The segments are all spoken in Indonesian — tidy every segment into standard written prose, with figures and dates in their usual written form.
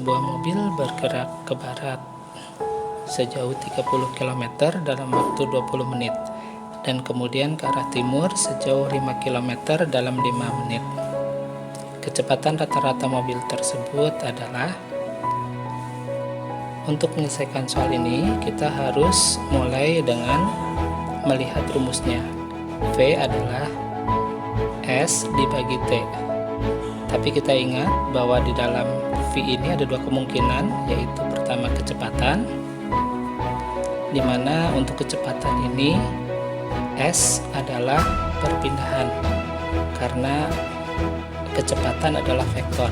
sebuah mobil bergerak ke barat sejauh 30 km dalam waktu 20 menit dan kemudian ke arah timur sejauh 5 km dalam 5 menit. Kecepatan rata-rata mobil tersebut adalah. Untuk menyelesaikan soal ini, kita harus mulai dengan melihat rumusnya. V adalah S dibagi T. Tapi kita ingat bahwa di dalam V ini ada dua kemungkinan, yaitu pertama kecepatan, di mana untuk kecepatan ini S adalah perpindahan karena kecepatan adalah vektor.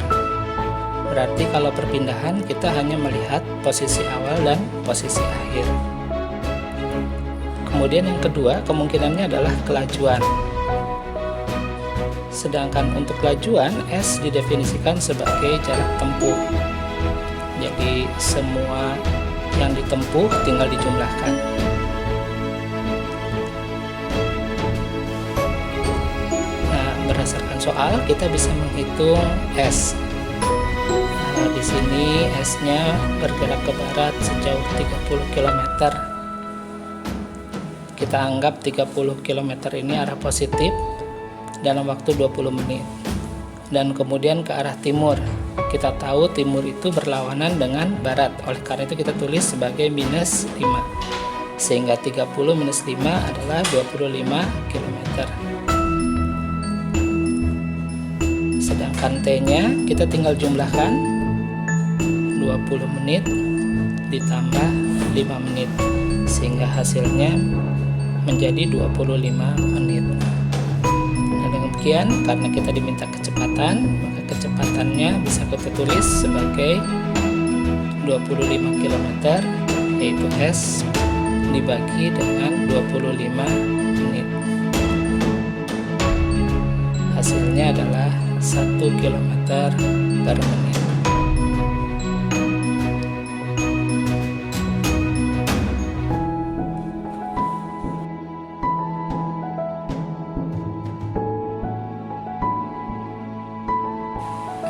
Berarti kalau perpindahan kita hanya melihat posisi awal dan posisi akhir. Kemudian yang kedua kemungkinannya adalah kelajuan. Sedangkan untuk kelajuan S didefinisikan sebagai jarak tempuh. Jadi semua yang ditempuh tinggal dijumlahkan. Nah, berdasarkan soal kita bisa menghitung S. Nah, di sini S-nya bergerak ke barat sejauh 30 km. Kita anggap 30 km ini arah positif dalam waktu 20 menit. Dan kemudian ke arah timur. Kita tahu timur itu berlawanan dengan barat, oleh karena itu kita tulis sebagai minus 5, sehingga 30 minus 5 adalah 25 km. Sedangkan T-nya kita tinggal jumlahkan 20 menit ditambah 5 menit, sehingga hasilnya menjadi 25 menit. Demikian, karena kita diminta kecepatan, maka kecepatannya bisa kita tulis sebagai 25 km, yaitu S dibagi dengan 25 menit. Hasilnya adalah 1 km per menit.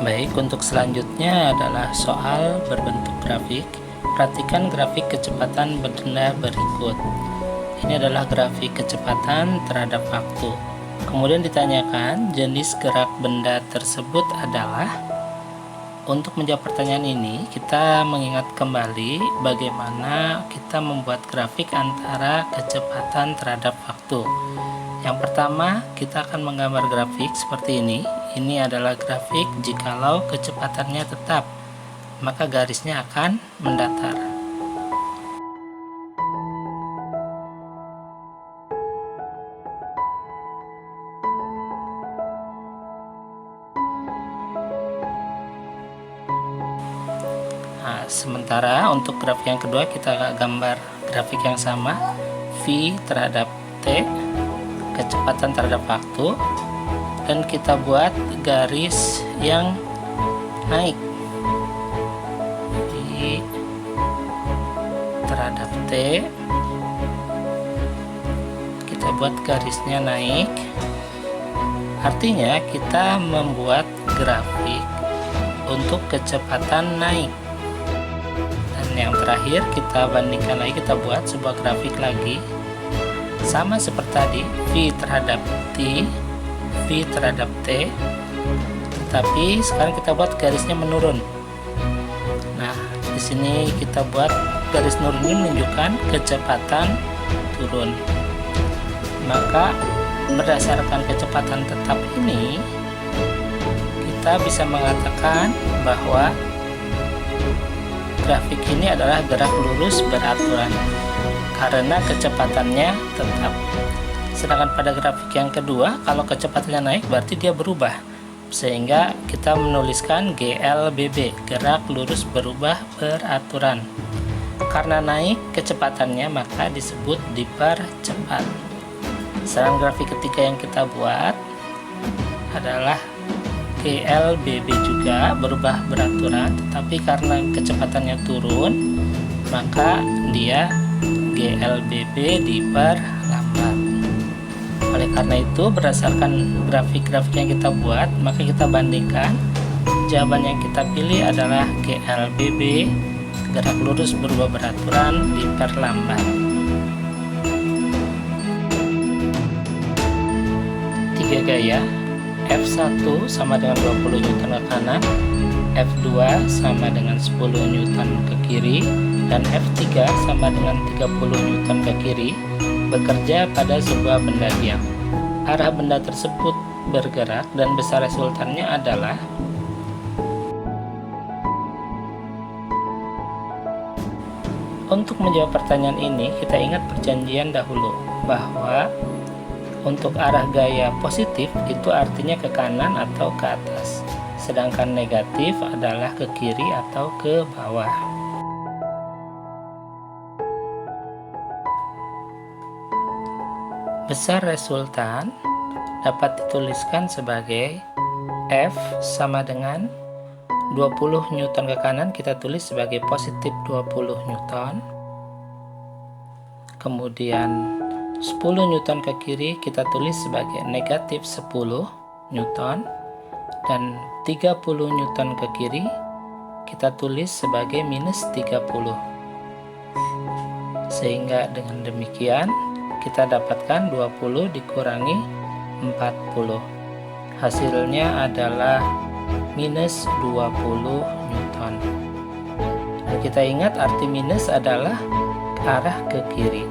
Baik, untuk selanjutnya adalah soal berbentuk grafik. Perhatikan grafik kecepatan benda berikut. Ini adalah grafik kecepatan terhadap waktu. Kemudian ditanyakan jenis gerak benda tersebut adalah. Untuk menjawab pertanyaan ini, kita mengingat kembali bagaimana kita membuat grafik antara kecepatan terhadap waktu. Yang pertama, kita akan menggambar grafik seperti ini. Ini adalah grafik jikalau kecepatannya tetap, maka garisnya akan mendatar. Nah, sementara untuk grafik yang kedua kita gambar grafik yang sama, V terhadap T, kecepatan terhadap waktu, dan kita buat garis yang naik V terhadap T, kita buat garisnya naik, artinya kita membuat grafik untuk kecepatan naik. Dan yang terakhir kita bandingkan lagi, kita buat sebuah grafik lagi sama seperti tadi, V terhadap T, V terhadap T, tetapi sekarang kita buat garisnya menurun. Nah, di sini kita buat garis nurun ini menunjukkan kecepatan turun. Maka berdasarkan kecepatan tetap ini, kita bisa mengatakan bahwa grafik ini adalah gerak lurus beraturan karena kecepatannya tetap. Sedangkan pada grafik yang kedua, kalau kecepatannya naik berarti dia berubah, sehingga kita menuliskan GLBB, gerak lurus berubah beraturan. Karena naik kecepatannya maka disebut dipercepat. Sedangkan grafik ketiga yang kita buat adalah GLBB juga berubah beraturan, tetapi karena kecepatannya turun maka dia GLBB diperlambat. Oleh karena itu, berdasarkan grafik-grafik yang kita buat, maka kita bandingkan jawaban yang kita pilih adalah GLBB, gerak lurus berubah beraturan diperlambat. 3 gaya, F1 sama dengan 20 Newton ke kanan, F2 sama dengan 10 Newton ke kiri, dan F3 sama dengan 30 Newton ke kiri bekerja pada sebuah benda diam. Arah benda tersebut bergerak dan besar resultannya adalah Untuk menjawab pertanyaan ini, kita ingat perjanjian dahulu bahwa untuk arah gaya positif itu artinya ke kanan atau ke atas, sedangkan negatif adalah ke kiri atau ke bawah. Besar resultan dapat dituliskan sebagai F sama dengan 20 Newton ke kanan, kita tulis sebagai positif 20 Newton. Kemudian 10 Newton ke kiri kita tulis sebagai negatif 10 Newton. Dan 30 Newton ke kiri kita tulis sebagai minus 30. Sehingga dengan demikian kita dapatkan 20 dikurangi 40. Hasilnya adalah minus 20 Newton. Dan kita ingat arti minus adalah arah ke kiri.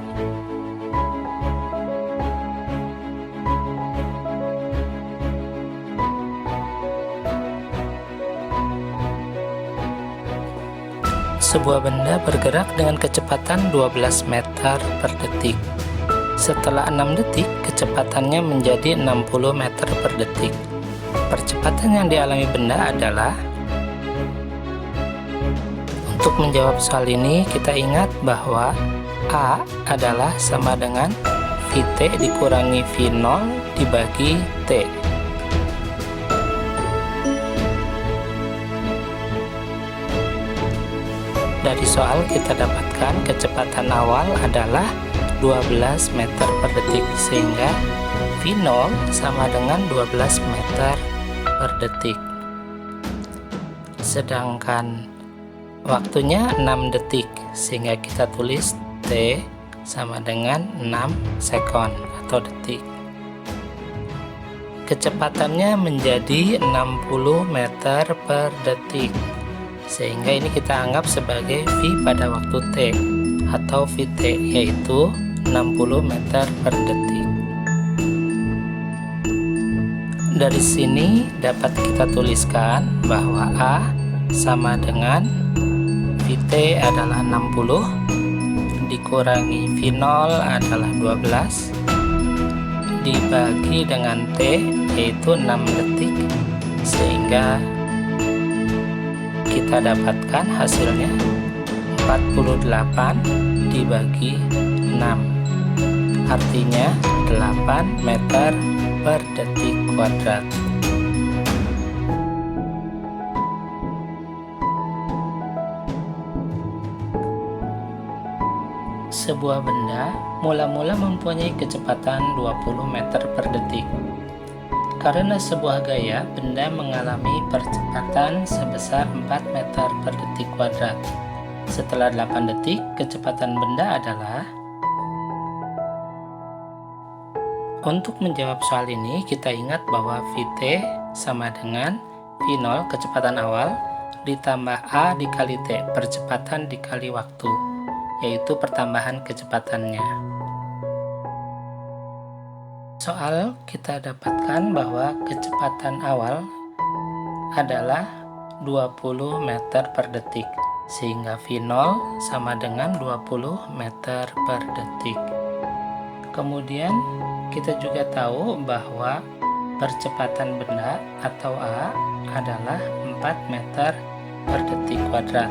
Sebuah benda bergerak dengan kecepatan 12 meter per detik. Setelah 6 detik, kecepatannya menjadi 60 meter per detik. Percepatan yang dialami benda adalah. Untuk menjawab soal ini, kita ingat bahwa A adalah sama dengan Vt dikurangi V0 dibagi T. Dari soal kita dapatkan kecepatan awal adalah 12 meter per detik, sehingga V0 sama dengan 12 meter per detik. Sedangkan waktunya 6 detik, sehingga kita tulis T sama dengan 6 sekon atau detik. Kecepatannya menjadi 60 meter per detik, sehingga ini kita anggap sebagai V pada waktu T atau Vt, yaitu 60 meter per detik. Dari sini dapat kita tuliskan bahwa A sama dengan Vt adalah 60 dikurangi V0 adalah 12 dibagi dengan T yaitu 6 detik, sehingga kita dapatkan hasilnya 48 dibagi 6, artinya 8 meter per detik kuadrat. Sebuah benda mula-mula mempunyai kecepatan 20 meter per detik. Karena sebuah gaya, benda mengalami percepatan sebesar 4 meter per detik kuadrat. Setelah 8 detik, kecepatan benda adalah. Untuk menjawab soal ini, kita ingat bahwa Vt sama dengan V0 kecepatan awal ditambah A dikali T, percepatan dikali waktu, yaitu pertambahan kecepatannya. Soal kita dapatkan bahwa kecepatan awal adalah 20 meter per detik, sehingga V0 sama dengan 20 meter per detik. Kemudian kita juga tahu bahwa percepatan benda atau A adalah 4 meter per detik kuadrat.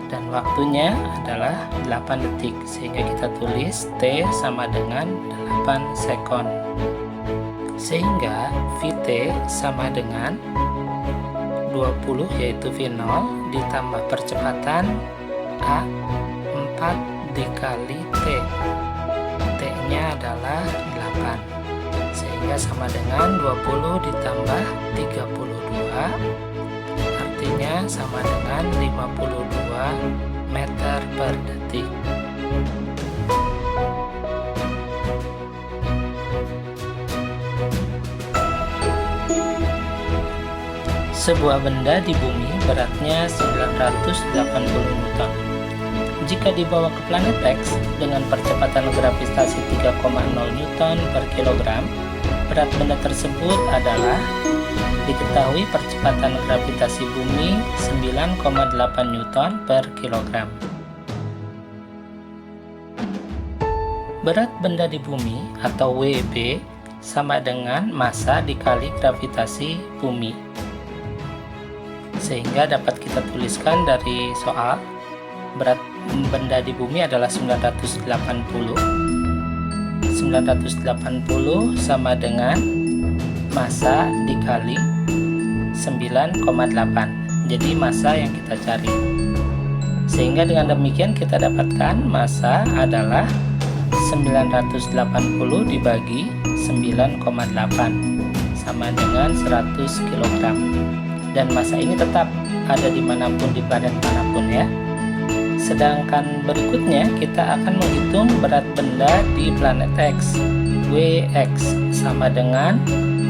Dan waktunya adalah 8 detik, sehingga kita tulis T sama dengan 8 sekon. Sehingga Vt sama dengan 20 yaitu V0 ditambah percepatan A 4 dikali T. T-nya adalah 8, sehingga sama dengan 20 ditambah 32 dikalinya sama dengan 52 meter per detik. Sebuah benda di bumi beratnya 980 Newton. Jika dibawa ke planet X dengan percepatan gravitasi 3,0 Newton per kilogram, berat benda tersebut adalah, diketahui percepatan gravitasi bumi 9,8 Newton per kilogram. Berat benda di bumi atau WB sama dengan massa dikali gravitasi bumi. Sehingga dapat kita tuliskan dari soal, berat benda di bumi adalah 980 sama dengan massa dikali 9,8. Jadi massa yang kita cari. Sehingga dengan demikian kita dapatkan massa adalah 980 dibagi 9,8 sama dengan 100 kg. Dan massa ini tetap ada dimanapun di planet manapun ya. Sedangkan berikutnya kita akan menghitung berat benda di planet X. Wx sama dengan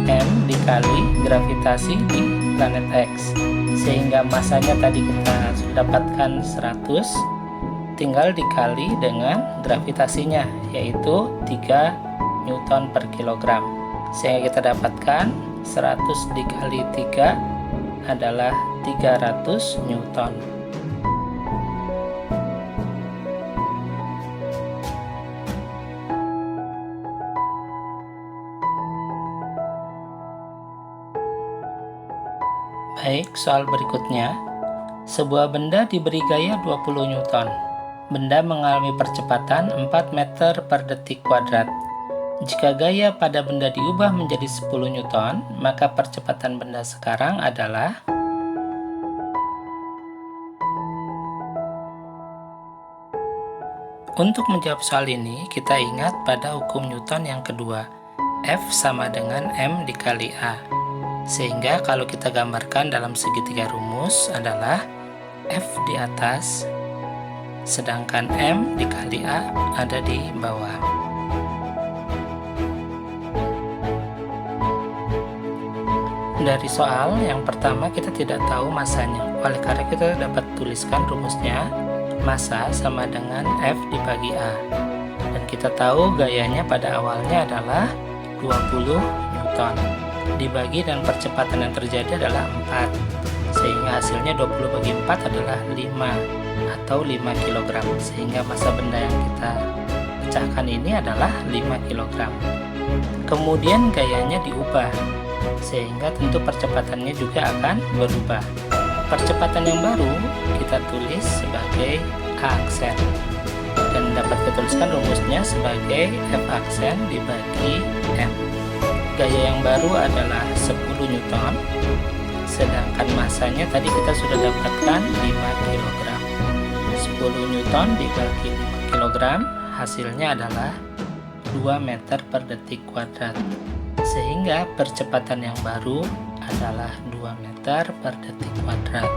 m dikali gravitasi di planet X. Sehingga massanya tadi kita sudah dapatkan 100, tinggal dikali dengan gravitasinya, yaitu 3 Newton per kilogram. Sehingga kita dapatkan 100 dikali 3 adalah 300 Newton. Baik, soal berikutnya. Sebuah benda diberi gaya 20 Newton. Benda mengalami percepatan 4 meter per detik kuadrat. Jika gaya pada benda diubah menjadi 10 Newton, maka percepatan benda sekarang adalah. Untuk menjawab soal ini, kita ingat pada hukum Newton yang kedua, F sama dengan M dikali A. Sehingga kalau kita gambarkan dalam segitiga rumus adalah F di atas, sedangkan M dikali A ada di bawah. Dari soal yang pertama kita tidak tahu massanya, oleh karena kita dapat tuliskan rumusnya massa sama dengan F dibagi A. Dan kita tahu gayanya pada awalnya adalah 20 Newton. Dibagi dan percepatan yang terjadi adalah 4. Sehingga hasilnya 20 bagi 4 adalah 5 atau 5 kg. Sehingga massa benda yang kita pecahkan ini adalah 5 kg. Kemudian gayanya diubah, sehingga tentu percepatannya juga akan berubah. Percepatan yang baru kita tulis sebagai A aksen dan dapat kita tuliskan rumusnya sebagai F aksen dibagi M. Gaya yang baru adalah 10 Newton, sedangkan massanya tadi kita sudah dapatkan 5 kg. 10 Newton dibagi 5 kg hasilnya adalah 2 meter per detik kuadrat. Sehingga percepatan yang baru adalah 2 meter per detik kuadrat.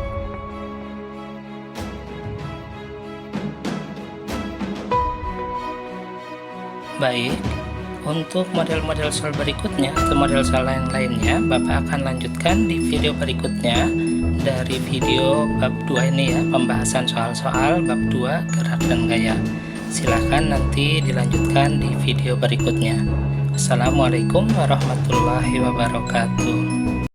Baik, untuk model-model soal berikutnya atau model soal yang lainnya, Bapak akan lanjutkan di video berikutnya dari video bab 2 ini ya, pembahasan soal-soal bab 2 gerak dan gaya. Silahkan nanti dilanjutkan di video berikutnya. Assalamualaikum warahmatullahi wabarakatuh.